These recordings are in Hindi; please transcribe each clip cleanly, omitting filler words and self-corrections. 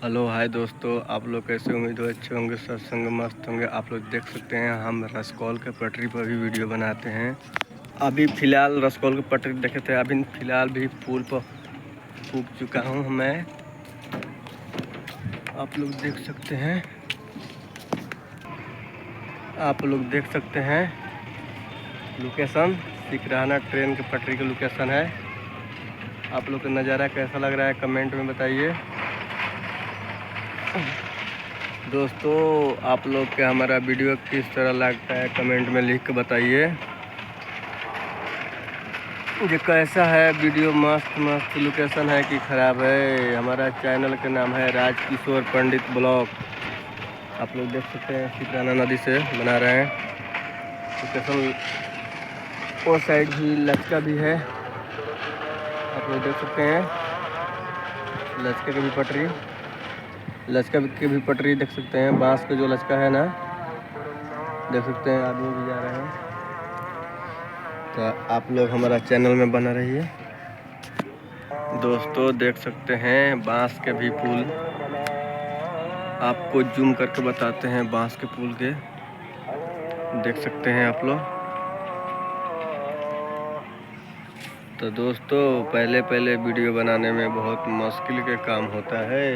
हेलो हाय दोस्तों, आप लोग कैसे? उम्मीद हो अच्छे होंगे, सत्संग मस्त होंगे। आप लोग देख सकते हैं हम रसकौल के पटरी पर भी वीडियो बनाते हैं। अभी फ़िलहाल रसकौल की पटरी देखे थे, अभी फ़िलहाल भी पुल पर कूद चुका हूँ मैं। आप लोग देख सकते हैं, लोकेशन सिकराना ट्रेन की पटरी का लोकेशन है। आप लोग का नज़ारा कैसा लग रहा है कमेंट में बताइए। दोस्तों आप लोग के हमारा वीडियो किस तरह लगता है कमेंट में लिख के बताइए। ये कैसा है वीडियो, मस्त लोकेशन है कि ख़राब है। हमारा चैनल का नाम है राजकिशोर पंडित ब्लॉग। आप लोग देख सकते हैं सिकराना नदी से बना रहे हैं लोकेशन। वो साइड भी लचका भी है, आप लोग देख सकते हैं। लचका की भी पटरी देख सकते हैं। बांस का जो लचका है ना, देख सकते हैं आदमी भी जा रहे हैं। तो आप लोग हमारा चैनल में बना रहिए। दोस्तों देख सकते हैं बांस के भी पुल, आपको जूम करके बताते हैं। बांस के पुल के देख सकते हैं आप लोग। तो दोस्तों पहले वीडियो बनाने में बहुत मुश्किल के काम होता है।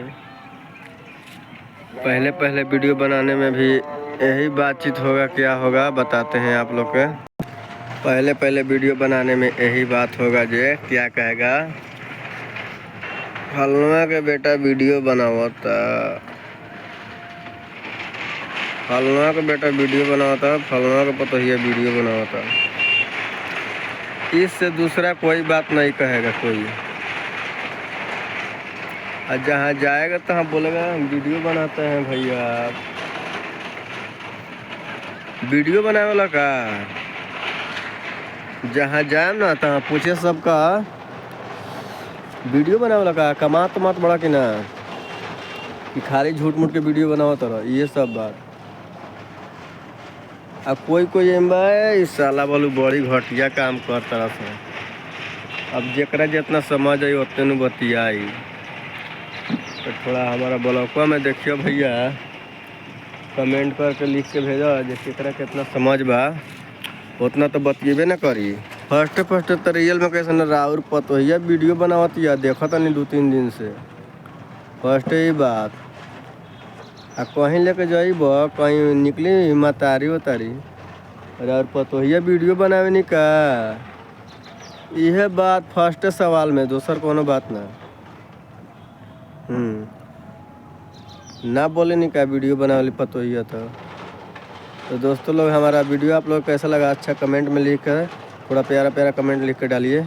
पहले वीडियो बनाने में भी यही बातचीत होगा, क्या होगा बताते हैं आप लोग के। पहले वीडियो बनाने में यही बात होगा, जे क्या कहेगा, फलना के बेटा वीडियो बनावता, फलना का बेटा वीडियो बनावता, फलना का पतोहिया वीडियो बनावता। इससे दूसरा कोई बात नहीं कहेगा कोई। और जहाँ जाएगा तहाँ बोलेगा वीडियो बनाते हैं भैया। वीडियो बनाए वाला का जहाँ जाए ना तहाँ पूछे सबका वीडियो बनाए वाला का कमात मत बड़ा कि ना, कि खाली झूठ मूठ के वीडियो बनाओ तरह, ये सब बात। अब कोई इस साला वालू बड़ी घटिया काम कर तरह से। अब जेकरा जितना समझ आई उतने न बतियाई। तो थोड़ा हमारा ब्लॉगवा में देखियो भैया, कमेंट करके लिख के भेजो जेकरा कितना समझ बा उतना तो बतिएबे ना करी। फर्स्ट तो रियल में कैसे न राउर पतोहिया वीडियो बनावती है, देखा था नहीं 2-3 दिन से। फर्स्ट ही बात आ कहीं लेके जाइब, कहीं निकली मतारी उतारी और पतोहिया वीडियो बनावे नहीं का। यह बात फर्स्ट सवाल में, दूसर कोनो बात ना। ना बोले नहीं का वीडियो बनावे पतोहिया। तो दोस्तों लोग हमारा वीडियो आप लोग कैसा लगा अच्छा कमेंट में लिख कर, थोड़ा प्यारा कमेंट लिख कर डालिए।